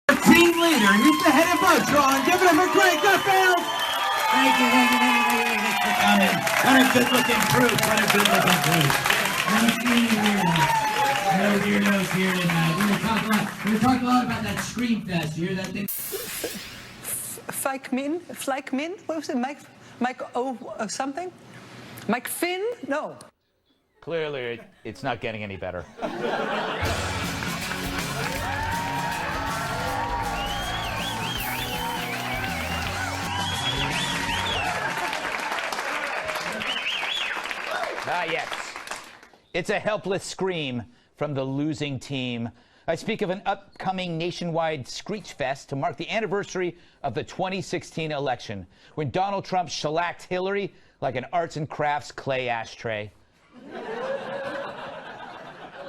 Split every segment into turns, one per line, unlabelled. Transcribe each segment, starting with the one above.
Team leader, he's the head of Voltron. Give it up for Greg Gutfeld.
Thank you for coming. What a good-looking group. What a good-looking group. Nice seeing you here. Nose here, nose here. And we were talking a lot about that Scream Fest. You hear that thing?
Fleikmin? What was it? Mike something? Mike Finn? No.
Clearly, it's not getting any better. Ah, yes. It's a helpless scream from the losing team. I speak of an upcoming nationwide Screech Fest to mark the anniversary of the 2016 election, when Donald Trump shellacked Hillary like an arts and crafts clay ashtray.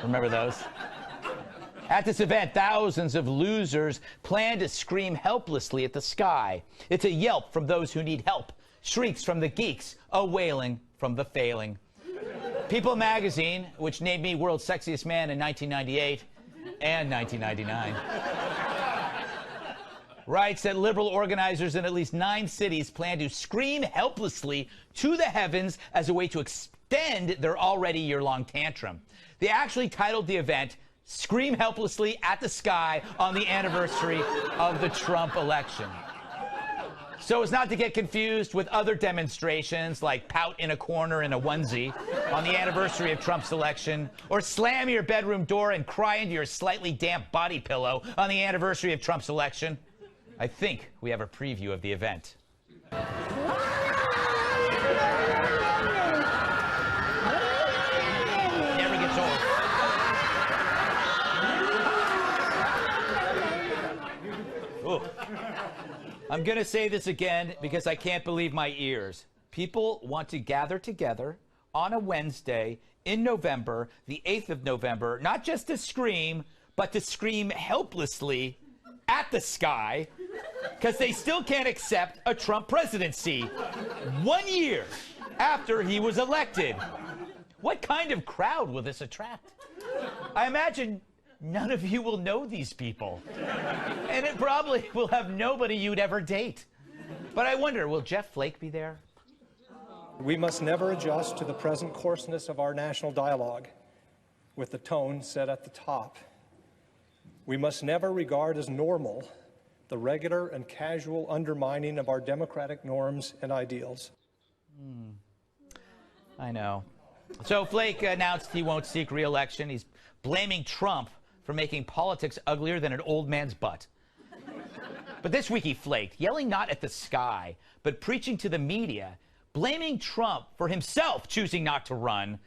Remember those? At this event, thousands of losers plan to scream helplessly at the sky. It's a yelp from those who need help, shrieks from the geeks, a wailing from the failing. People magazine, which named me world's sexiest man in 1998 and 1999, writes that liberal organizers in at least 9 cities plan to scream helplessly to the heavens as a way to extend their already year-long tantrum. They actually titled the event Scream Helplessly at the Sky on the anniversary of the Trump election. So as not to get confused with other demonstrations like pout in a corner in a onesie on the anniversary of Trump's election, or slam your bedroom door and cry into your slightly damp body pillow on the anniversary of Trump's election, I think we have a preview of the event. Never gets old. Ooh. I'm going to say this again because I can't believe my ears. People want to gather together on a Wednesday in November, the 8th of November, not just to scream, but to scream helplessly at the sky because they still can't accept a Trump presidency 1 year after he was elected. What kind of crowd will this attract? I imagine none of you will know these people. And it probably will have nobody you'd ever date. But I wonder, will Jeff Flake be there?
We must never adjust to the present coarseness of our national dialogue with the tone set at the top. We must never regard as normal the regular and casual undermining of our democratic norms and ideals.
I know. So Flake announced he won't seek re-election. He's blaming Trump for making politics uglier than an old man's butt. But this week he flaked, yelling not at the sky, but preaching to the media, blaming Trump for himself choosing not to run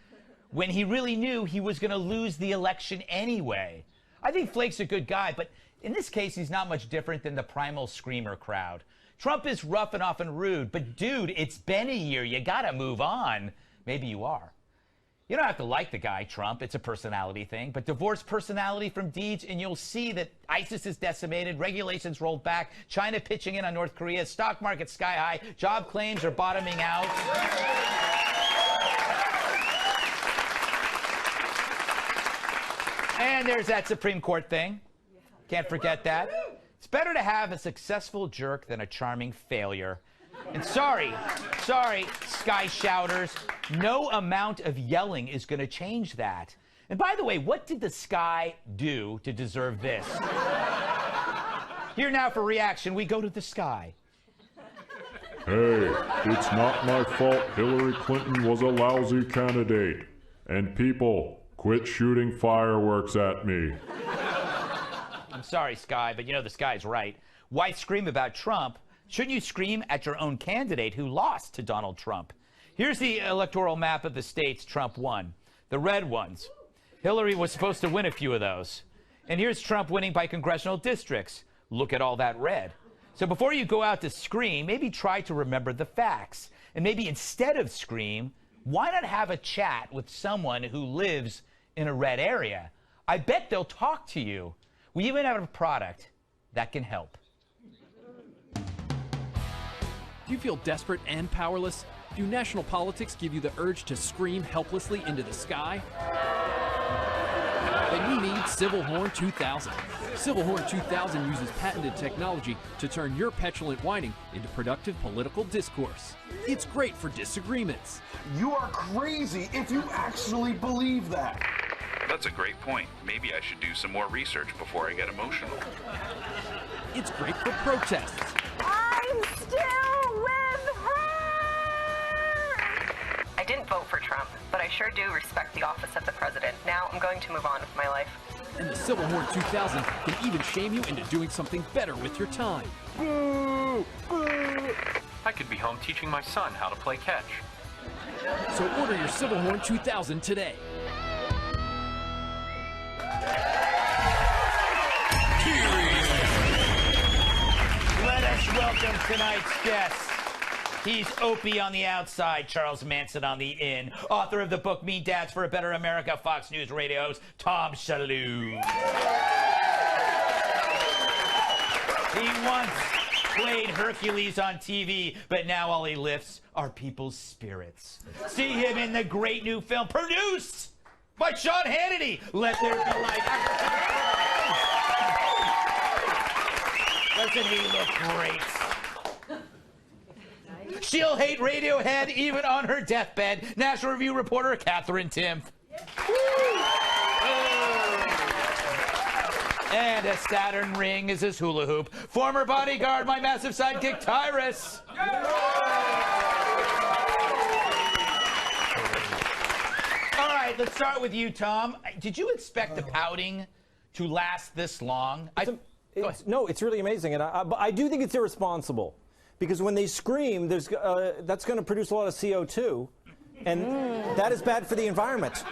when he really knew he was going to lose the election anyway. I think Flake's a good guy, but in this case, he's not much different than the primal screamer crowd. Trump is rough and often rude, but dude, it's been a year. You gotta move on. Maybe you are. You don't have to like the guy, Trump. It's a personality thing. But divorce personality from deeds, and you'll see that ISIS is decimated, regulations rolled back, China pitching in on North Korea, stock market sky high, job claims are bottoming out. And there's that Supreme Court thing. Can't forget that. It's better to have a successful jerk than a charming failure. And sorry, sky shouters, no amount of yelling is going to change that. And by the way, what did the sky do to deserve this? Here now for reaction, we go to the sky.
Hey, it's not my fault Hillary Clinton was a lousy candidate. And people, quit shooting fireworks at me.
I'm sorry, Sky, but you know the sky's right. Why scream about Trump? Shouldn't you scream at your own candidate who lost to Donald Trump? Here's the electoral map of the states Trump won. The red ones. Hillary was supposed to win a few of those. And here's Trump winning by congressional districts. Look at all that red. So before you go out to scream, maybe try to remember the facts. And maybe instead of scream, why not have a chat with someone who lives in a red area? I bet they'll talk to you. We even have a product that can help.
Do you feel desperate and powerless? Do national politics give you the urge to scream helplessly into the sky? then you need Civilhorn 2000. Civilhorn 2000 uses patented technology to turn your petulant whining into productive political discourse. It's great for disagreements.
You are crazy if you actually believe that.
That's a great point. Maybe I should do some more research before I get emotional.
It's great for protests.
I'm still with her! I didn't vote for Trump, but I sure do respect the office of the president. Now I'm going to move on with my life.
And the Civilhorn 2000 can even shame you into doing something better with your time.
Boo! Boo!
I could be home teaching my son how to play catch.
So order your Civilhorn 2000 today.
Let us welcome tonight's guest. He's Opie on the outside, Charles Manson on the in. Author of the book Mean Dads for a Better America, Fox News Radio's Tom Shiilue. He once played Hercules on TV, but now all he lifts are people's spirits. See him in the great new film produced by Sean Hannity, Let There Be Light. Doesn't he look great? She'll hate Radiohead even on her deathbed. National Review reporter Katherine Timpf. And a Saturn ring is his hula hoop. Former bodyguard, my massive sidekick, Tyrus. All right, let's start with you, Tom. Did you expect the pouting to last this long?
No, it's really amazing, and I do think it's irresponsible, because when they scream, that's going to produce a lot of CO2, and that is bad for the environment.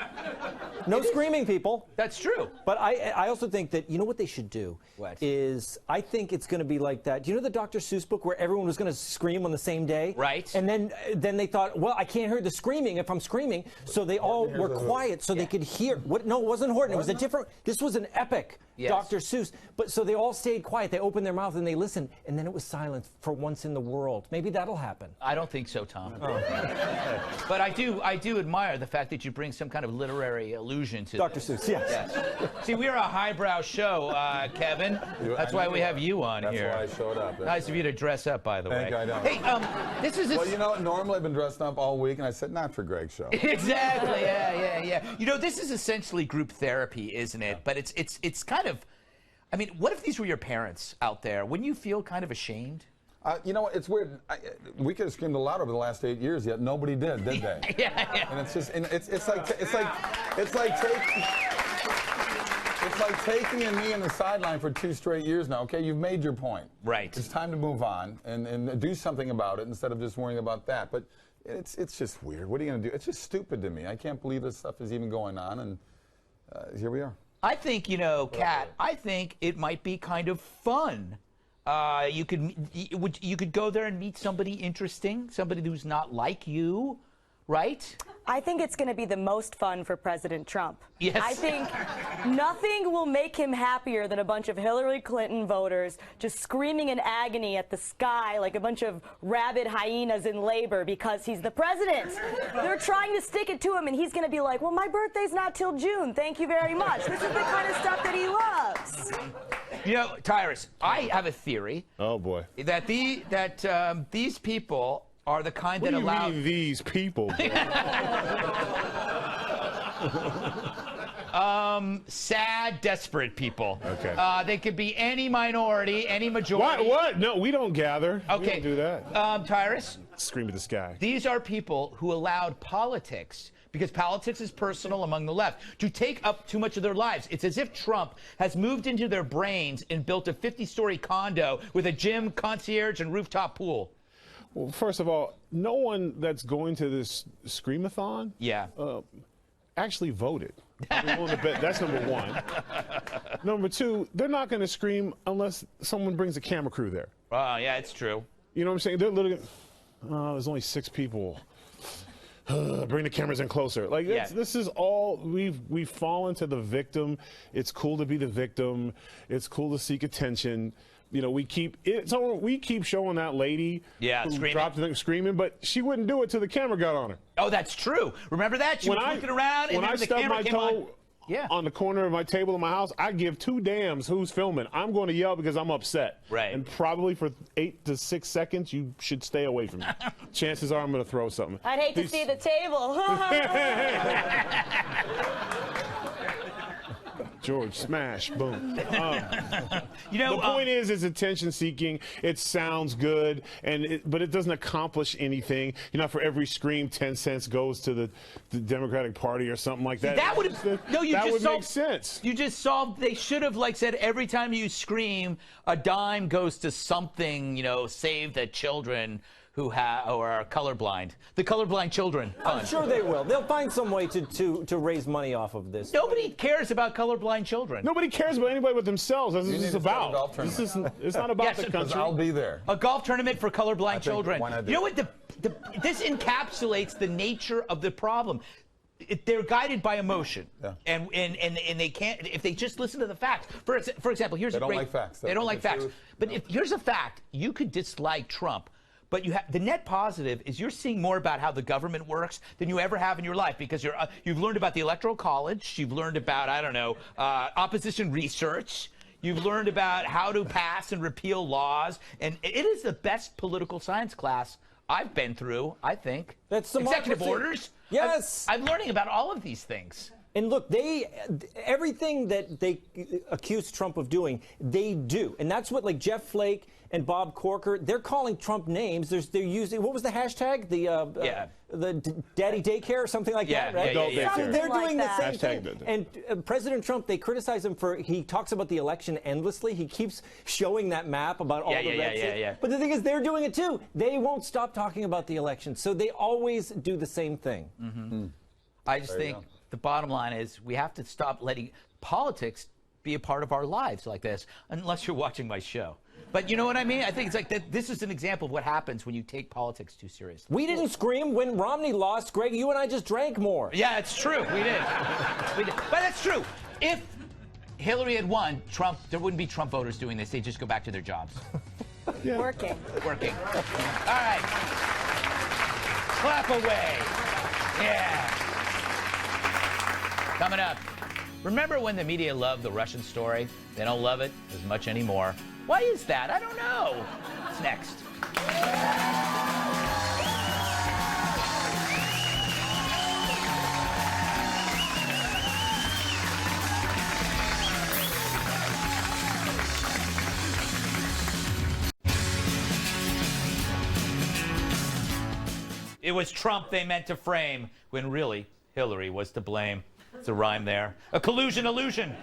No screaming, people.
That's true.
But I also think that, you know what they should do? What? Is, I think it's going to be like that. Do you know the Dr. Seuss book where everyone was going to scream on the same day?
Right.
And then they thought, well, I can't hear the screaming if I'm screaming. So they all were quiet so they could hear. What? No, it wasn't Horton. It was a different. This was an epic. Yes. Dr. Seuss. But so they all stayed quiet. They opened their mouth and they listened. And then it was silence for once in the world. Maybe that'll happen.
I don't think so, Tom. Oh. But I do admire the fact that you bring some kind of literary allusion to
Dr. Seuss, yes.
See, we're a highbrow show, Kevin. That's why we have you on here.
That's why I showed up.
Nice of you to dress up, by the way.
Thank you, I know.
Hey, this is...
Well, you know, normally I've been dressed up all week, and I said, not for Greg's show.
Exactly, yeah. You know, this is essentially group therapy, isn't it? But it's kind of... I mean, what if these were your parents out there? Wouldn't you feel kind of ashamed?
You know what? It's weird. We could have screamed a lot over the last 8 years, yet nobody did they?
Yeah.
And it's just, it's like taking a knee in the sideline for 2 straight years now. Okay, you've made your point.
Right.
It's time to move on and do something about it instead of just worrying about that. But it's just weird. What are you going to do? It's just stupid to me. I can't believe this stuff is even going on, and here we are.
I think, you know, Kat, I think it might be kind of fun. You could go there and meet somebody interesting, somebody who's not like you, right?
I think it's going to be the most fun for President Trump.
Yes.
I think nothing will make him happier than a bunch of Hillary Clinton voters just screaming in agony at the sky like a bunch of rabid hyenas in labor because he's the president. They're trying to stick it to him, and he's going to be like, well, my birthday's not till June. Thank you very much. This is the kind of stuff that he loves.
You know, Tyrus, I have a theory.
Oh, boy.
That these people are the kind that allow...
What do you mean, these people?
Sad, desperate people.
Okay.
They could be any minority, any majority.
What? No, we don't gather.
Okay.
We don't do that.
Tyrus?
Scream at the sky.
These are people who allowed politics, because politics is personal among the left, to take up too much of their lives. It's as if Trump has moved into their brains and built a 50-story condo with a gym, concierge, and rooftop pool.
Well, first of all, no one that's going to this screamathon actually voted. That's number one. Number two, they're not going to scream unless someone brings a camera crew there.
Yeah, it's true.
You know what I'm saying? They're literally, there's only 6 people. Bring the cameras in closer. Like this is all we've fallen to the victim. It's cool to be the victim. It's cool to seek attention. You know, we keep showing that lady who dropped the thing screaming, but she wouldn't do it till the camera got on her.
Oh, that's true. Remember that? She was looking around, and then the camera came on.
on the corner of my table in my house, I give 2 damns who's filming. I'm going to yell because I'm upset.
Right.
And probably for 8 to 6 seconds, you should stay away from me. Chances are I'm going to throw something.
I'd hate to see the table.
George, smash, boom.
You know,
the point is, it's attention-seeking. It sounds good, but it doesn't accomplish anything. You know, for every scream, 10 cents goes to the Democratic Party or something like that.
That would
make sense.
You just solved. They should have said every time you scream, a dime goes to something. You know, save the children who are colorblind. The colorblind children.
I'm sure they will. They'll find some way to raise money off of this.
Nobody cares about colorblind children.
Nobody cares about anybody but themselves. That's what this is about. It's not about the country.
I'll be there.
A golf tournament for colorblind children.
Why not do
You know what? This encapsulates the nature of the problem. They're guided by emotion, and they can't. If they just listen to the facts. For example, here's
they don't like facts.
They don't like facts. But here's a fact: you could dislike Trump. But the net positive is you're seeing more about how the government works than you ever have in your life, because you've learned about the Electoral College, you've learned about, I don't know, opposition research, you've learned about how to pass and repeal laws, and it is the best political science class I've been through, I think.
That's
executive orders.
Yes.
I'm learning about all of these things.
And look, everything that they accuse Trump of doing, they do. And that's what, like, Jeff Flake and Bob Corker, they're calling Trump names. They're using, what was the hashtag? The daddy daycare or something like that, right? They're doing the same thing. And President Trump, they criticize him he talks about the election endlessly. He keeps showing that map about all the red states. But the thing is, they're doing it too. They won't stop talking about the election. So they always do the same thing.
Mm-hmm. I just think the bottom line is we have to stop letting politics be a part of our lives like this, unless you're watching my show. But you know what I mean? I think it's like that. This is an example of what happens when you take politics too seriously.
We didn't scream when Romney lost, Greg. You and I just drank more.
Yeah, it's true. We did. But that's true. If Hillary had won, there wouldn't be Trump voters doing this. They'd just go back to their jobs.
Working.
All right. Clap away. Yeah. Coming up. Remember when the media loved the Russian story? They don't love it as much anymore. Why is that? I don't know. It's next. It was Trump they meant to frame, when really Hillary was to blame. It's a rhyme there. A collusion illusion.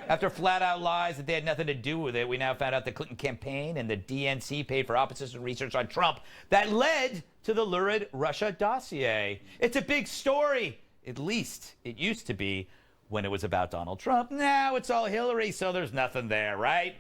After flat-out lies that they had nothing to do with it, we now found out the Clinton campaign and the DNC paid for opposition research on Trump that led to the lurid Russia dossier. It's a big story. At least it used to be when it was about Donald Trump. Now it's all Hillary, so there's nothing there, right?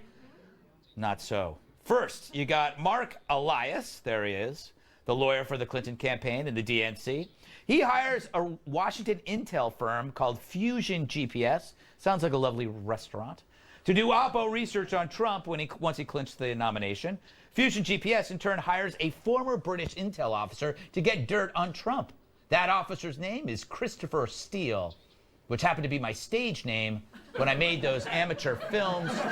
Not so. First, you got Mark Elias. There he is, the lawyer for the Clinton campaign and the DNC. He hires a Washington intel firm called Fusion GPS, sounds like a lovely restaurant, to do Oppo research on Trump once he clinched the nomination. Fusion GPS, in turn, hires a former British intel officer to get dirt on Trump. That officer's name is Christopher Steele, which happened to be my stage name when I made those amateur films in the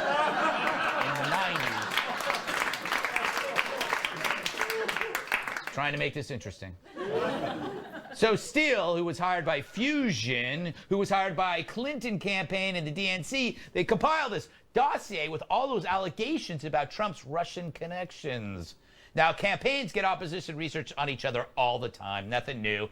90s. Trying to make this interesting. So Steele, who was hired by Fusion, who was hired by Clinton campaign and the DNC, they compiled this dossier with all those allegations about Trump's Russian connections. Now, campaigns get opposition research on each other all the time, nothing new.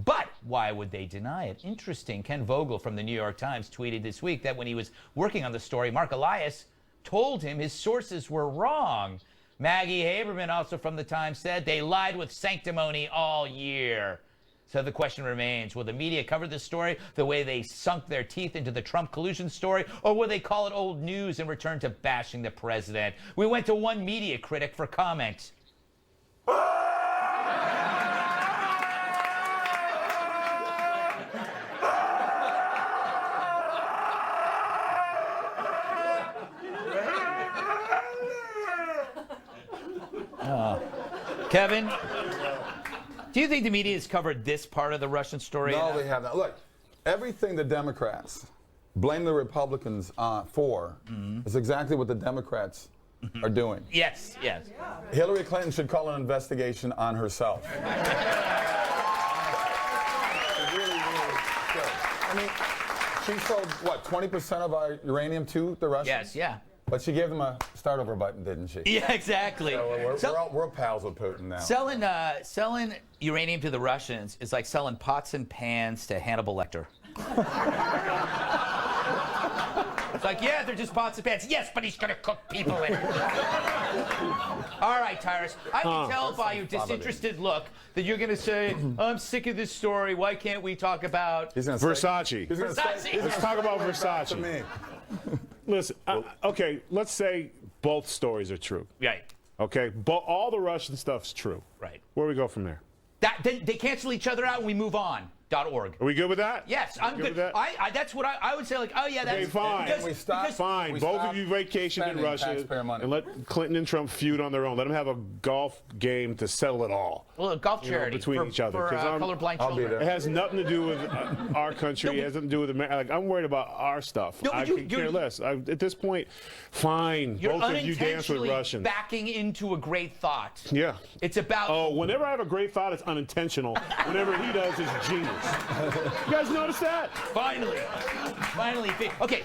But why would they deny it? Interesting. Ken Vogel from the New York Times tweeted this week that when he was working on the story, Mark Elias told him his sources were wrong. Maggie Haberman, also from the Times, said they lied with sanctimony all year. So the question remains, will the media cover this story the way they sunk their teeth into the Trump collusion story, or will they call it old news and return to bashing the president? We went to one media critic for comment. Kevin? Do you think the media has covered this part of the Russian story?
No, they have not. Look, everything the Democrats blame the Republicans for is exactly what the Democrats are doing.
Yes, yes.
Hillary Clinton should call an investigation on herself. She really should. I mean, she sold, what, 20% of our uranium to the Russians?
Yes, yeah.
But she gave them a start-over button, didn't she?
Yeah, exactly.
So we're pals with Putin now.
Selling uranium to the Russians is like selling pots and pans to Hannibal Lecter. It's like, yeah, they're just pots and pans. Yes, but he's gonna cook people in it. All right, Tyrus. I can tell by your disinterested look that you're gonna say, I'm sick of this story. Why can't we talk about
Versace? Let's talk about Versace. Listen, okay, let's say both stories are true.
Right.
Okay, all the Russian stuff's true.
Right.
Where do we go from there?
They cancel each other out and we move on. .org.
Are we good with that?
Yes, I'm good.
With that?
That's what I would say. Like, oh yeah, that's
okay, fine. Fine. Both of you vacationed in Russia and let Clinton and Trump feud on their own. Let them have a golf game to settle it all.
Well, a golf charity
between each other.
For colorblind children.
It has nothing to do with our country. It has nothing to do with America. Like, I'm worried about our stuff. I could care less. At this point, fine. Both of you dance with Russians.
Backing into a great thought.
Yeah.
It's about.
Oh, whenever I have a great thought, it's unintentional. Whenever he does, it's genius. You guys notice that?
Finally. Okay,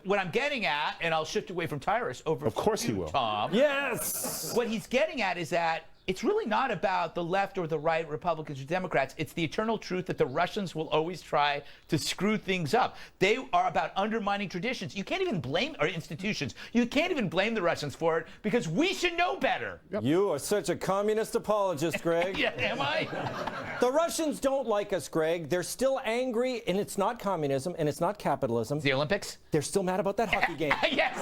what I'm getting at, and I'll shift away from Tyrus over.
Of course he will.
Tom.
Yes.
What he's getting at is that it's really not about the left or the right, Republicans or Democrats. It's the eternal truth that the Russians will always try to screw things up. They are about undermining traditions. You can't even blame our institutions. You can't even blame the Russians for it because we should know better.
Yep. You are such a communist apologist, Greg.
Yeah, am I?
The Russians don't like us, Greg. They're still angry, and it's not communism, and it's not capitalism.
It's the Olympics?
They're still mad about that hockey game.
Yes.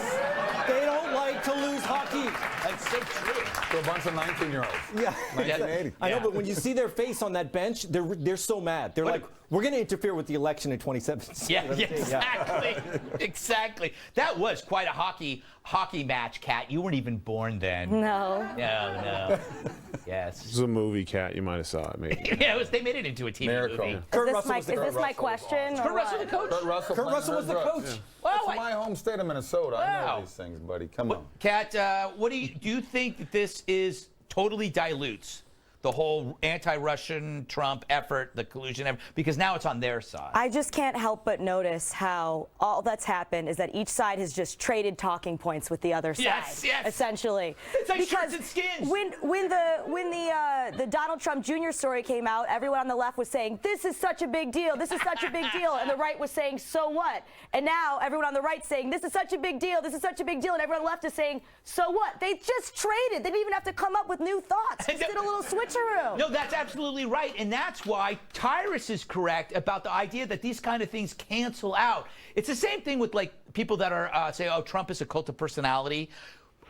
They don't like to lose hockey.
That's so true.
To a bunch of 19-year-olds.
Yeah.
1980.
I know, but when you see their face on that bench, they're so mad. They're like, we're going to interfere with the election in 2017.
Yeah, exactly. Exactly. That was quite a hockey match, Kat. You weren't even born then.
No.
No. Yes.
This is a movie, Kat. You might have saw it, maybe.
Yeah, they made it into a TV movie.
Is this my question?
Kurt Russell the coach?
Kurt Russell
was the coach.
Yeah. Well, my home state of Minnesota. I know these things, buddy. Come on.
Kat, what do you think that this is totally dilutes the whole anti-Russian Trump effort, the collusion effort, because now it's on their side?
I just can't help but notice how all that's happened is that each side has just traded talking points with the other side.
Yes.
Essentially.
It's like shirts and skins.
When the Donald Trump Jr. story came out, everyone on the left was saying, this is such a big deal, this is such a big deal, and the right was saying, so what? And now everyone on the right saying, this is such a big deal, this is such a big deal, and everyone on the left is saying, so what? They just traded. They didn't even have to come up with new thoughts. Just did a little switcheroo.
No, that's absolutely right, and that's why Tyrus is correct about the idea that these kind of things cancel out. It's the same thing with like people that are say, oh, Trump is a cult of personality.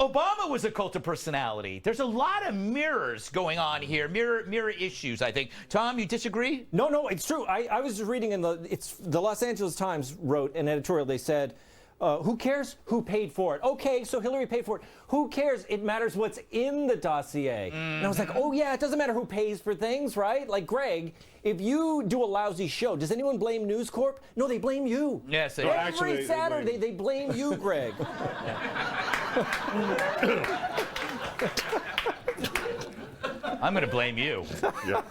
Obama was a cult of personality. There's a lot of mirrors going on here, mirror issues, I think. Tom, you disagree?
No, it's true. I was reading the Los Angeles Times wrote an editorial. They said, who cares who paid for it? Okay, so Hillary paid for it. Who cares? It matters what's in the dossier. And I was like, oh yeah, it doesn't matter who pays for things, right? Like, Greg, if you do a lousy show, does anyone blame News Corp? No, they blame you.
Yes, they
do.
do.
Every Saturday, they blame you, Greg.
I'm going to blame you.
Yeah.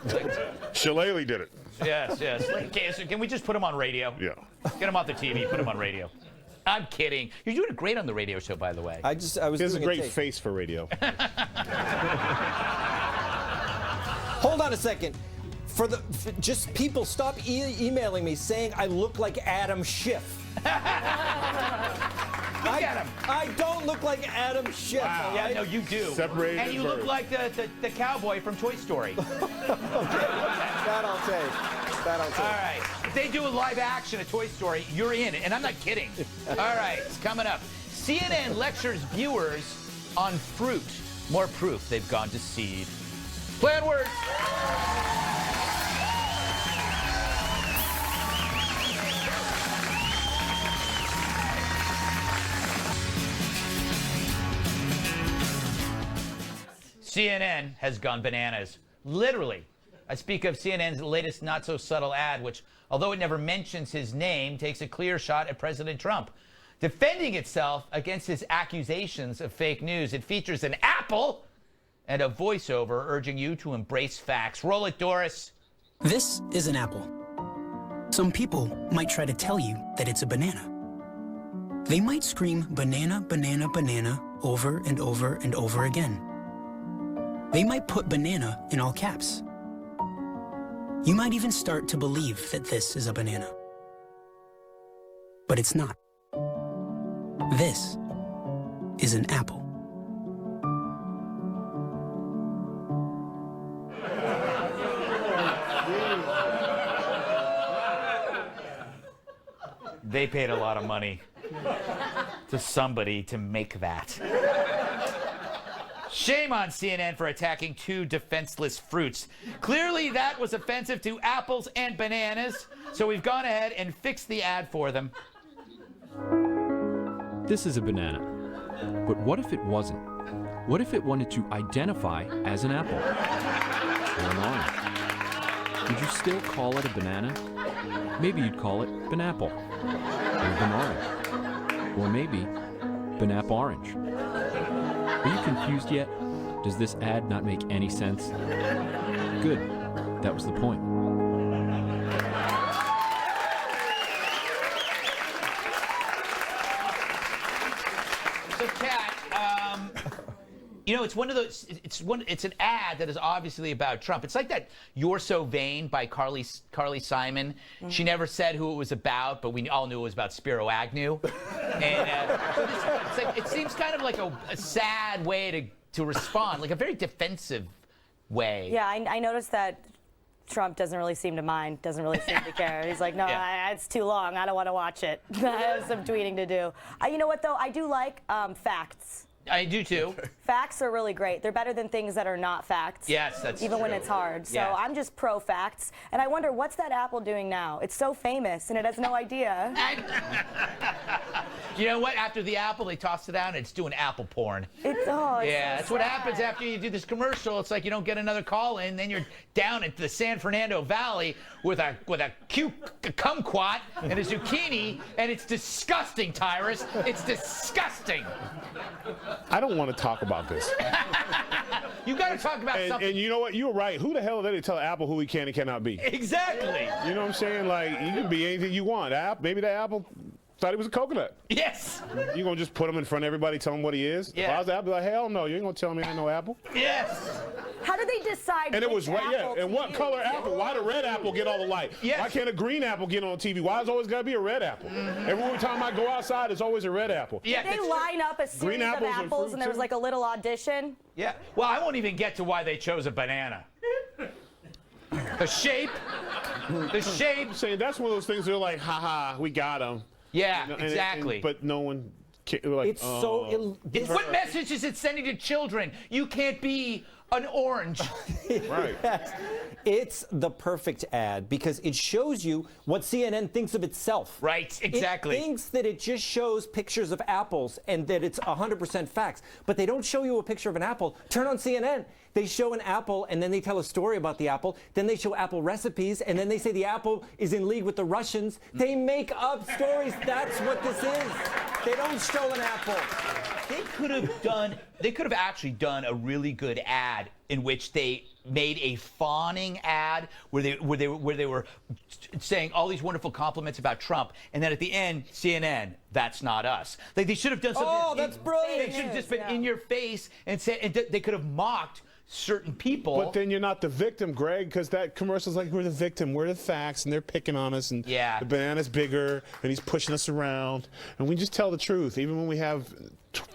Shiilue did it.
Yes. Okay, so can we just put him on radio?
Yeah.
Get him off the TV, put him on radio. I'm kidding. You're doing great on the radio show, by the way.
I was.
He has a great face for radio.
Hold on a second. Just people stop emailing me saying I look like Adam Schiff.
Look at him.
I don't look like Adam Schiff.
Wow. Yeah, no, you do.
Separated
and you look like the cowboy from Toy Story.
That I'll take. All
right. If they do a live action of Toy Story, you're in it, and I'm not kidding. All right, it's coming up. CNN lectures viewers on fruit. More proof they've gone to seed. Play on words. CNN has gone bananas. Literally, I speak of CNN's latest not-so-subtle ad, which, although it never mentions his name, takes a clear shot at President Trump. Defending itself against his accusations of fake news, it features an apple and a voiceover urging you to embrace facts. Roll it, Doris.
This is an apple. Some people might try to tell you that it's a banana. They might scream banana, banana, banana over and over and over again. They might put banana in all caps. You might even start to believe that this is a banana. But it's not. This is an apple.
They paid a lot of money to somebody to make that. Shame on CNN for attacking two defenseless fruits. Clearly that was offensive to apples and bananas, so we've gone ahead and fixed the ad for them.
This is a banana. But what if it wasn't? What if it wanted to identify as an apple? Or an orange? Would you still call it a banana? Maybe you'd call it banapple. Or banana. Or maybe banap orange. Are you confused yet? Does this ad not make any sense? Good. That was the point.
So, Kat, you know, it's one of those. It's an ad that is obviously about Trump. It's like that "You're So Vain" by Carly Simon. Mm-hmm. She never said who it was about, but we all knew it was about Spiro Agnew. And it's like, it seems kind of like a sad way to respond, like a very defensive way.
Yeah, I noticed that Trump doesn't really seem to mind, doesn't really seem to care. He's like, no, it's too long. I don't want to watch it. I have some tweeting to do. You know what, though? I do like facts.
I do, too.
Facts are really great. They're better than things that are not facts.
Yes, that's
even
true.
when it's hard. So
Yeah.
I'm just pro facts. And I wonder, what's that apple doing now? It's so famous, and it has no idea.
You know what? After the apple, they tossed it out, and it's doing apple porn.
It's
Yeah,
so
that's what
sad.
happens after you do this commercial. It's like you don't get another call in, then you're down at the San Fernando Valley with a kumquat and a zucchini, and it's disgusting, Tyrus. It's disgusting.
I don't want to talk about this.
You got to talk about something.
And you know what? You're right. Who the hell are they to tell Apple who he can and cannot be?
Exactly.
You know what I'm saying? Like, you can be anything you want. Maybe that apple thought he was a coconut.
Yes.
You gonna just put him in front of everybody, tell him what he is?
Yeah.
If I was the apple, like, hell no, you ain't gonna tell me I ain't no apple.
Yes.
How do they decide
And it
which
was right, yeah.
apple
And
to
what
use?
color apple? Why the red apple get all the light?
Yes.
Why can't a green apple get on TV? Why is it always gotta be a red apple? Every time I go outside, it's always a red apple.
Yeah,
Did they line up a series of
apples and
apples
fruit,
and there was
too?
like a little audition?
Yeah. Well, I won't even get to why they chose a banana. The shape. The shape.
Saying that's one of those things they're like, haha, we got him.
Yeah,
You know,
exactly.
but no one, like,
It's so
What message is it sending to children? You can't be an orange.
Right.
Yes. It's the perfect ad because it shows you what CNN thinks of itself.
Right, exactly.
It thinks that it just shows pictures of apples and that it's 100% facts, but they don't show you a picture of an apple. Turn on CNN. They show an apple and then they tell a story about the apple. Then they show apple recipes and then they say the apple is in league with the Russians. They make up stories. That's what this is. They don't show an apple.
They could have actually done a really good ad in which they made a fawning ad where they were saying all these wonderful compliments about Trump, and then at the end, CNN, that's not us. Like, they should have done something.
Oh, that's brilliant.
They should have just been in your face and said, and they could have mocked certain people.
But then you're not the victim, Greg, because that commercial's like, we're the victim, we're the facts, and they're picking on us, and
Yeah.
the banana's bigger, and he's pushing us around, and we just tell the truth, even when we have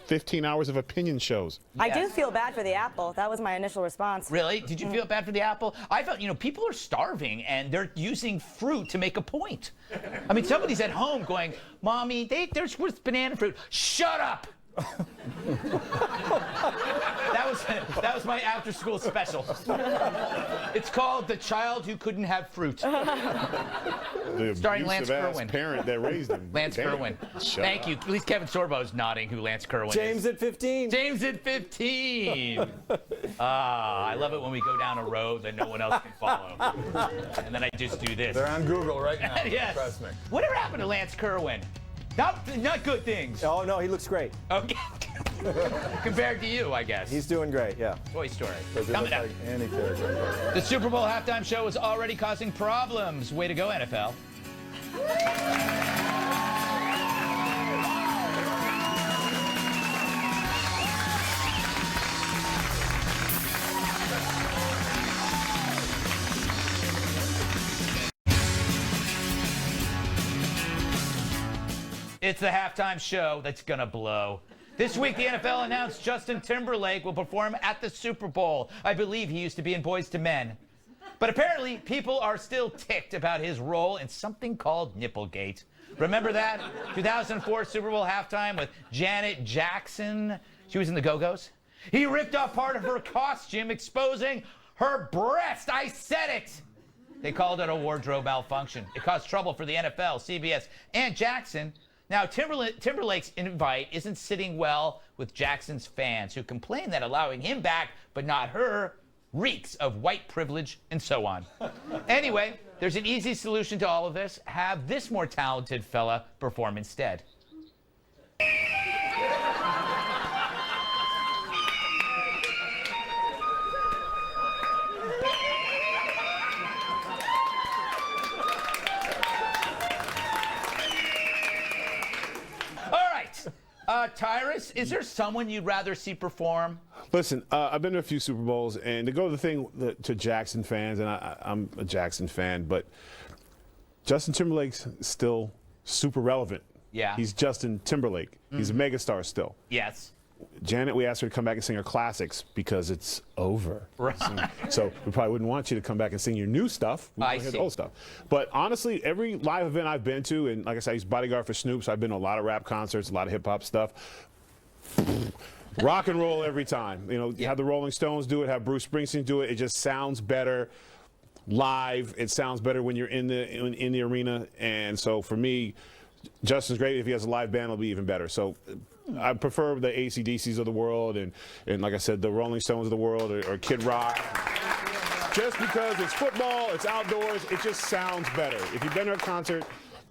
15 hours of opinion shows.
I do feel bad for the apple. That was my initial response.
Really? Did you feel bad for the apple? I felt, people are starving and they're using fruit to make a point. I mean, somebody's at home going, Mommy, there's banana fruit. Shut up! That was That was my after-school special. It's called The Child Who Couldn't Have Fruit. Starring Lance Kerwin.
Parent that raised him.
Lance Kerwin. Thank you. At least Kevin Sorbo's nodding who Lance Kerwin is.
James at 15.
James at 15. I love it when we go down a road that no one else can follow. And then I just do this.
They're on Google right now.
Yes.
Trust me.
Whatever happened to Lance Kerwin? Not good things.
Oh, no, he looks great.
Okay. Compared to you, I guess.
He's doing great, yeah.
Toy Story.
Coming up.
The Super Bowl halftime show is already causing problems. Way to go, NFL. It's the halftime show that's gonna blow. This week, the NFL announced Justin Timberlake will perform at the Super Bowl. I believe he used to be in Boyz II Men. But apparently, people are still ticked about his role in something called Nipplegate. Remember that? 2004 Super Bowl halftime with Janet Jackson. She was in the Go-Go's. He ripped off part of her costume, exposing her breast. I said it! They called it a wardrobe malfunction. It caused trouble for the NFL, CBS, and Jackson. Now, Timberlake's invite isn't sitting well with Jackson's fans, who complain that allowing him back, but not her, reeks of white privilege and so on. Anyway, there's an easy solution to all of this. Have this more talented fella perform instead. Tyrus, is there someone you'd rather see perform?
Listen, I've been to a few Super Bowls, and to go to the thing to Jackson fans, and I'm a Jackson fan, but Justin Timberlake's still super relevant.
Yeah.
He's Justin Timberlake. He's a megastar still.
Yes.
Janet, we asked her to come back and sing her classics because it's over.
Right.
So we probably wouldn't want you to come back and sing your new stuff. We want to hear the old stuff. But honestly, every live event I've been to, and like I said, I used bodyguard for Snoop, so I've been to a lot of rap concerts, a lot of hip hop stuff. Rock and roll every time. You know, you have the Rolling Stones do it, have Bruce Springsteen do it. It just sounds better live. It sounds better when you're in the arena. And so for me, Justin's great. If he has a live band, it'll be even better. So I prefer the AC/DCs of the world and like I said, the Rolling Stones of the world or Kid Rock. Just because it's football, it's outdoors, it just sounds better. If you've been to a concert,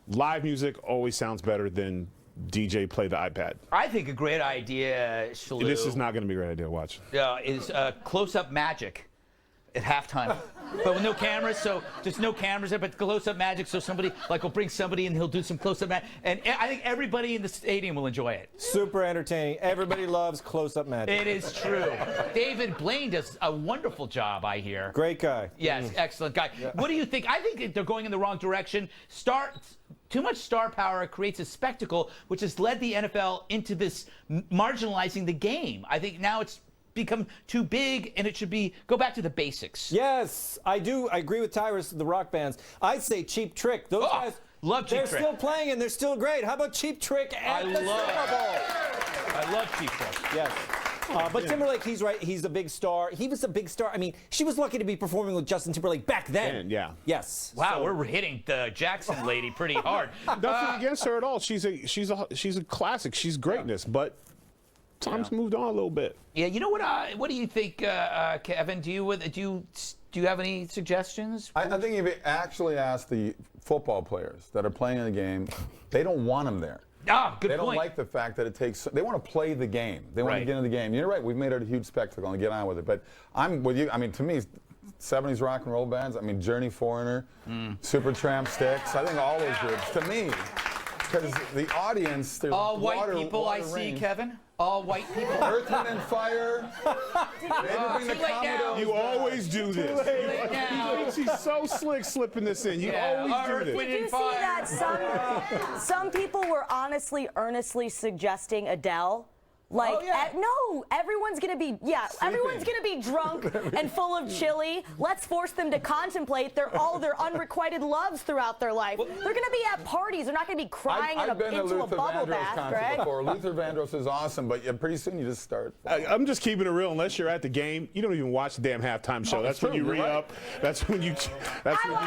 live music always sounds better than DJ play the iPad.
I think a great idea, Shiilue.
This is not going to be a great idea. Watch.
Is close-up magic at halftime. But with no cameras, so just no cameras there, but close-up magic, so somebody, like, will bring somebody and he'll do some close-up magic. And I think everybody in the stadium will enjoy it.
Super entertaining. Everybody loves close-up magic.
It is true. David Blaine does a wonderful job, I hear.
Great guy.
Yes, excellent guy. Yeah. What do you think? I think they're going in the wrong direction. Too much star power creates a spectacle, which has led the NFL into this marginalizing the game. I think now it's become too big, and it should go back to the basics.
Yes, I do. I agree with Tyrus, the rock bands. I'd say Cheap Trick. Those guys,
love Cheap Trick.
They're still playing, and they're still great. How about Cheap Trick at the Super Bowl?
I love Cheap Trick.
Yes. But Timberlake, he's right. He's a big star. He was a big star. I mean, she was lucky to be performing with Justin Timberlake back then.
Yeah.
Yes.
Wow, so we're hitting the Jackson lady pretty hard.
Nothing against her at all. She's a classic. She's greatness, but time's moved on a little bit.
Yeah. You know what? What do you think, Kevin? Do you have any suggestions?
I think if you actually ask the football players that are playing in the game, they don't want him there.
Good
They don't
point.
like the fact that they want to play the game. They want to get into the game. You're right. We've made it a huge spectacle and get on with it. But I'm with you. I mean, to me, 70s rock and roll bands. I mean, Journey, Foreigner, Supertramp, Styx. I think all those groups. To me, because the audience, there's
all white
water,
people
water
I see,
rain.
Kevin. All white people.
Earth, Wind, and Fire.
You always do this. She's so slick slipping this in. You always do this.
Did you see that some people were honestly, earnestly suggesting Adele Like, no, everyone's gonna be, everyone's gonna be drunk and full of chili. Let's force them to contemplate all their unrequited loves throughout their life. They're gonna be at parties. They're not gonna be crying into a bubble bath, Greg.
Before. Luther Vandross is awesome, but pretty soon you just start.
I'm just keeping it real. Unless you're at the game, you don't even watch the damn halftime show. That's when you re-up. That's when you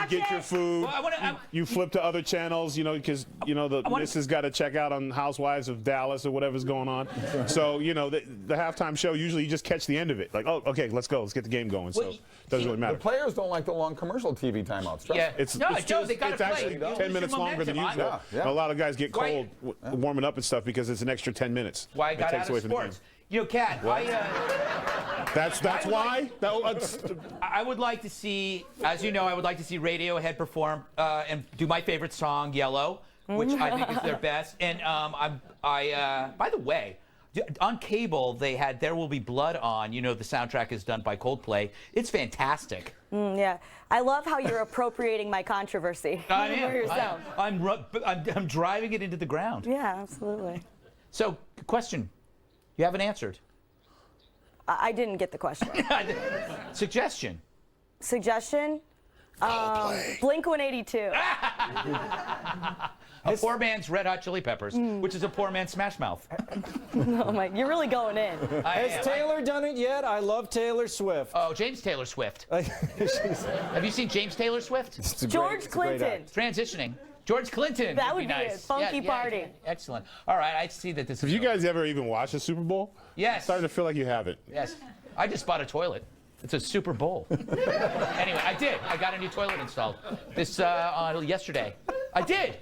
get your food.
Well,
you flip to other channels, because the missus got to check out on Housewives of Dallas or whatever's going on. So, the halftime show, usually you just catch the end of it. Like, oh, okay, let's go. Let's get the game going. So it doesn't really matter.
The players don't like the long commercial TV timeouts.
It's actually 10 minutes longer than usual. A lot of guys get cold warming up and stuff because it's an extra 10 minutes.
Why I got out of sports. Kat,
that's why?
I would like to see, as you know, I would like to see Radiohead perform and do my favorite song, Yellow, which I think is their best. And by the way, on cable, they had There Will Be Blood on. The soundtrack is done by Coldplay. It's fantastic.
Yeah. I love how you're appropriating my controversy.
I am. I'm driving it into the ground.
Yeah, absolutely.
So, question. You haven't answered.
I didn't get the question.
Suggestion.
Blink 182.
A poor man's Red Hot Chili Peppers, which is a poor man's Smash Mouth.
Oh my, you're really going in.
Has Taylor done it yet? I love Taylor Swift.
Oh, James Taylor Swift. Have you seen James Taylor Swift?
George Clinton.
Transitioning. George Clinton.
That would be
nice.
a funky party.
Excellent. All right, I see that this
Have you guys ever even watched the Super Bowl?
Yes.
I'm starting to feel like you haven't.
Yes. I just bought a toilet. It's a Super Bowl. Anyway, I did. I got a new toilet installed yesterday. I did.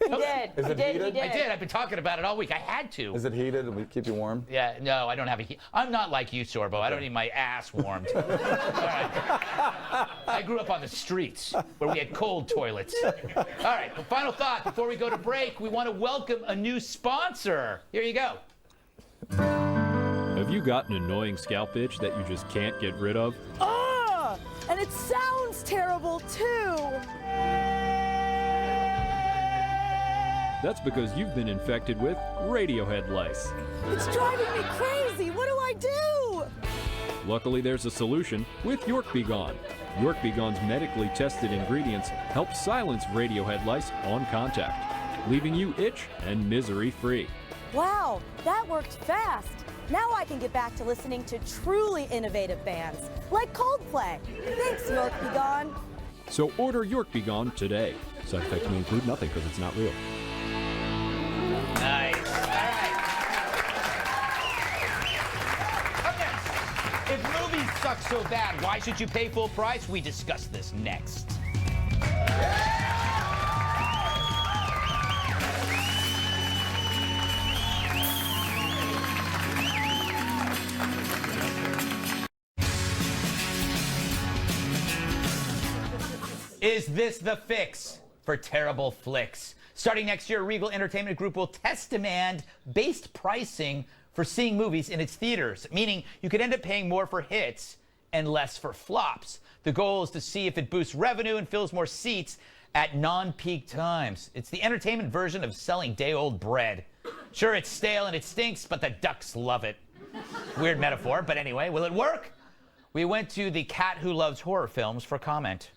He did.
Is it heated?
I did. I've been talking about it all week. I had to.
Is it heated and we keep you warm?
Yeah, no, I don't have a heat. I'm not like you, Sorbo. I don't need my ass warmed. All right. I grew up on the streets where we had cold toilets. All right, but final thought before we go to break, we want to welcome a new sponsor. Here you go.
Have you got an annoying scalp itch that you just can't get rid of?
And it sounds terrible too.
That's because you've been infected with Radiohead lice.
It's driving me crazy. What do I do?
Luckily, there's a solution with Yorke-B-Gone. Yorke-B-Gone's medically tested ingredients help silence Radiohead lice on contact, leaving you itch and misery-free.
Wow, that worked fast. Now I can get back to listening to truly innovative bands, like Coldplay. Thanks, Yorke-B-Gone.
So order Yorke-B-Gone today. Side effects may include nothing because it's not real.
Nice. All right. Okay. If movies suck so bad, why should you pay full price? We discuss this next. Is this the fix for terrible flicks? Starting next year, Regal Entertainment Group will test demand-based pricing for seeing movies in its theaters, meaning you could end up paying more for hits and less for flops. The goal is to see if it boosts revenue and fills more seats at non-peak times. It's the entertainment version of selling day-old bread. Sure, it's stale and it stinks, but the ducks love it. Weird metaphor, but anyway, will it work? We went to the cat who loves horror films for comment.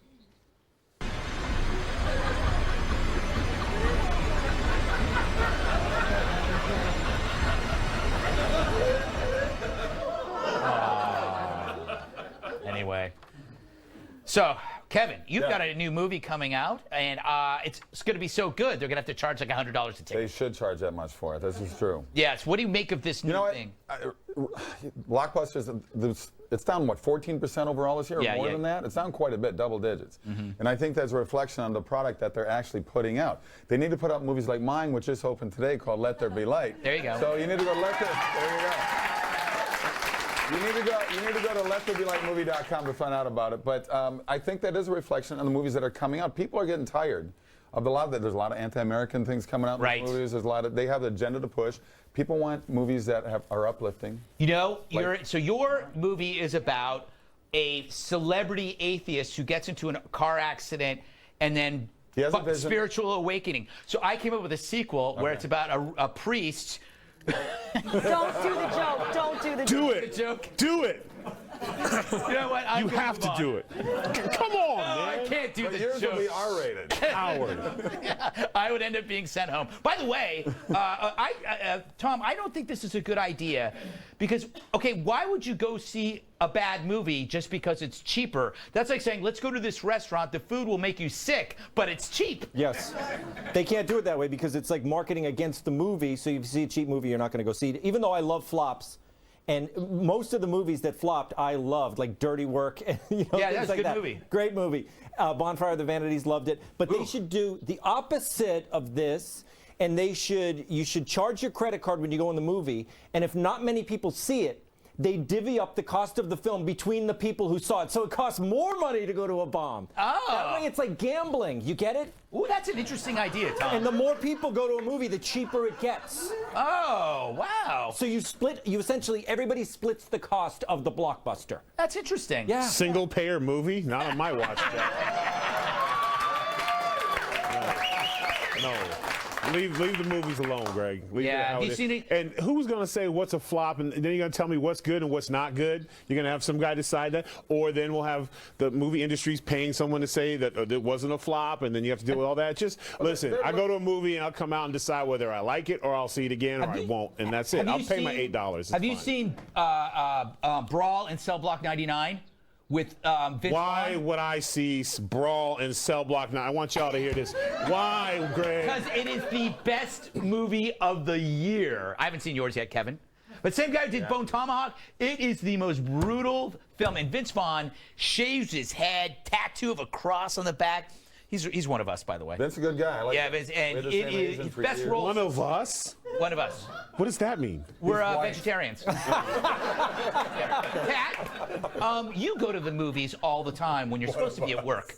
Anyway, so Kevin, you've got a new movie coming out, and it's going to be so good they're going to have to charge like $100 a ticket.
They should charge that much for it. This is true.
Yes. What do you make of this new thing?
Blockbusters, it's down what, 14% overall this year, or more than that? It's down quite a bit, double digits. And I think that's a reflection on the product that they're actually putting out. They need to put out movies like mine, which just opened today, called Let There Be Light.
There you go.
So you need to go there you go. You need to go to lettherebelightmovie.com to find out about it. But I think that is a reflection on the movies that are coming out. People are getting tired of a lot of that. There's a lot of anti-American things coming out in the movies. There's a lot of, they have the agenda to push. People want movies that are uplifting.
You know, so your movie is about a celebrity atheist who gets into a car accident and then spiritual awakening. So I came up with a sequel where it's about a priest
Don't do the joke. Don't do the joke.
Do it.
The joke.
Do it.
You know what?
You have to do it. Come on, man.
I can't do the
Yours
joke.
will be R-rated.
Howard.
I would end up being sent home. By the way, Tom, I don't think this is a good idea because, okay, why would you go see a bad movie just because it's cheaper? That's like saying, let's go to this restaurant. The food will make you sick, but it's cheap.
Yes. They can't do it that way because it's like marketing against the movie. So if you see a cheap movie, you're not going to go see it. Even though I love flops. And most of the movies that flopped, I loved, like Dirty Work. And,
Yeah,
things
that's
like
a good
that.
movie.
Great movie. Bonfire of the Vanities, loved it. But they should do the opposite of this, and you should charge your credit card when you go in the movie. And if not many people see it, they divvy up the cost of the film between the people who saw it. So it costs more money to go to a bomb.
Oh.
That way it's like gambling. You get it?
Ooh, that's an interesting idea, Tom.
And the more people go to a movie, the cheaper it gets.
Oh, wow.
So you essentially, everybody splits the cost of the blockbuster.
That's interesting.
Yeah.
Single payer movie? Not on my watch, Jack. No. Leave the movies alone, Greg. Leave it how
have you
it is.
seen it?
And who's going to say what's a flop, and then you're going to tell me what's good and what's not good? You're going to have some guy decide that? Or then we'll have the movie industries paying someone to say that it wasn't a flop, and then you have to deal with all that. Just listen, I go to a movie and I'll come out and decide whether I like it or I'll see it again or I won't, and that's it. I'll pay my $8. It's
Have you
fine.
seen Brawl in Cell Block 99? With Vince
Why
Vaughn?
would I see Brawl in Cell Block 9? I want y'all to hear this. Why, Greg?
Because it is the best movie of the year. I haven't seen yours yet, Kevin. But same guy who did Bone Tomahawk. It is the most brutal film. And Vince Vaughn shaves his head, tattoo of a cross on the back. He's one of us, by the way.
That's a good guy. I like
yeah,
it.
And it is his best role.
One of us?
One of us.
What does that mean?
We're vegetarians. Pat, you go to the movies all the time when you're supposed to be at work.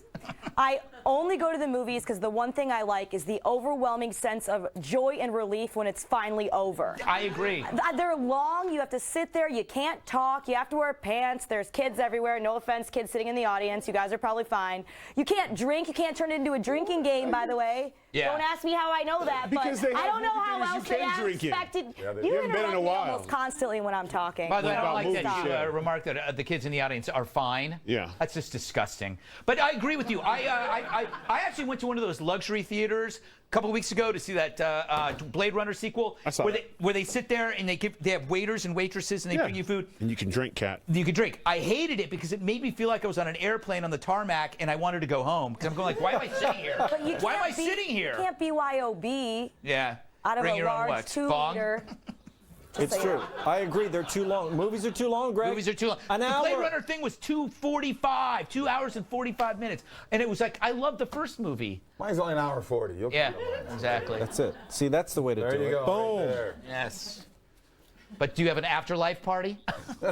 I only go to the movies because the one thing I like is the overwhelming sense of joy and relief when it's finally over.
I agree.
They're long. You have to sit there. You can't talk. You have to wear pants. There's kids everywhere. No offense, kids sitting in the audience. You guys are probably fine. You can't drink. You can't turn it into a drinking game, by the way.
Yeah.
Don't ask me how I know that, but
Because they
I
have
don't know how
movie
else
theaters you
they
can
have
drink in.
expected.
Yeah,
You
haven't been in
interrupt
a
me
while.
almost constantly when I'm talking.
By the way, I don't like that
Stop.
you remarked that the kids in the audience are fine.
Yeah.
That's just disgusting. But I agree with you. I actually went to one of those luxury theaters a couple of weeks ago to see that Blade Runner sequel.
I saw
where they sit there and they have waiters and waitresses and they bring you food.
And you can drink, Cat.
You could drink. I hated it because it made me feel like I was on an airplane on the tarmac and I wanted to go home. Because I'm going like, why am I sitting here?
But you
Why am I
can't be-
sitting here?
You can't BYOB
Yeah.
out of
Bring
a
your own
large
what?
2-liter.
It's true. I agree. They're too long. Movies are too long, Greg.
Movies are too long.
An
the
hour.
Blade Runner thing was 2:45, 2 hours and 45 minutes. And it was like, I love the first movie.
Mine's only an hour 40. You'll
Yeah, exactly.
That's it. See, that's the way to
There
do
you
it.
go.
Boom.
Right there.
Yes. But do you have an afterlife party? You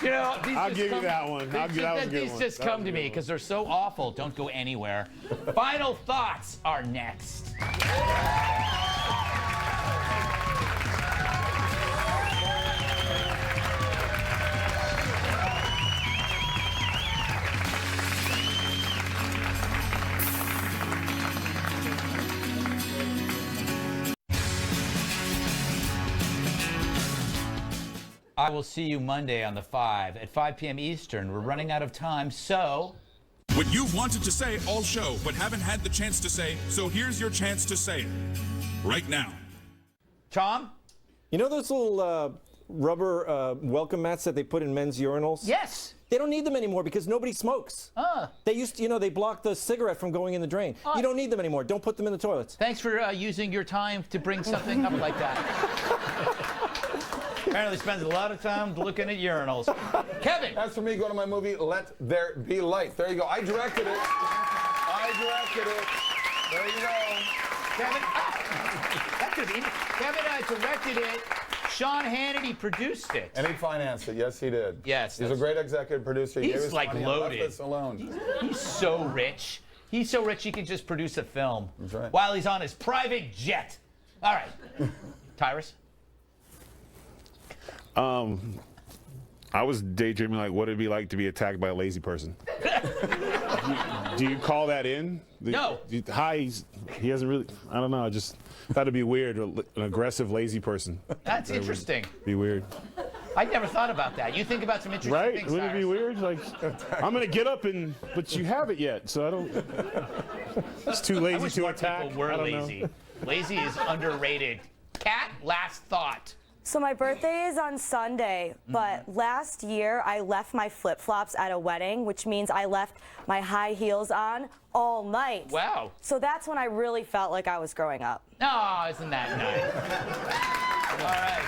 know, these
I'll
just
give you
come-
that one. That was a good
These
one.
just
That
come
was
to
a good
me
one.
because they're so awful. Don't go anywhere. Final thoughts are next. I will see you Monday on the 5 at 5 p.m. Eastern. We're running out of time, so...
What you've wanted to say all show, but haven't had the chance to say, so here's your chance to say it. Right now.
Tom?
You know those little rubber welcome mats that they put in men's urinals?
Yes.
They don't need them anymore because nobody smokes. They used to, they block the cigarette from going in the drain. You don't need them anymore. Don't put them in the toilets.
Thanks for using your time to bring something up like that. Apparently spends a lot of time looking at urinals. Kevin!
As for me, go to my movie, Let There Be Light. There you go. I directed it. There you go.
Kevin, that could be. Kevin directed it. Sean Hannity produced it.
And he financed it. Yes, he did.
Yes.
He's a great executive producer. He gave
He's
his
like
money and left
loaded.
us alone.
He's so rich. He's so rich he can just produce a film
That's right.
while he's on his private jet. All right. Tyrus?
I was daydreaming like what it'd be like to be attacked by a lazy person. Do you call that in?
No.
Hi, he hasn't really, I don't know, I just thought it'd be weird, an aggressive, lazy person.
That's interesting.
Be weird.
I never thought about that. You think about some interesting
right?
things,
Wouldn't it be weird? Like, I'm going to get up but you haven't yet, so I don't, it's too
I
lazy
wish
to
more
attack.
people were
I don't
lazy.
know.
Lazy is underrated. Kat, last thought.
So my birthday is on Sunday, but last year I left my flip-flops at a wedding, which means I left my high heels on all night.
Wow.
So that's when I really felt like I was growing up.
Oh, isn't that nice? All right.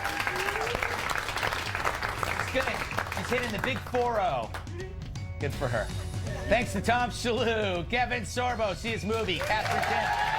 She's good. She's hitting the big 4-0. Good for her. Thanks to Tom Shiilue, Kevin Sorbo, see his movie, Katherine Timpf.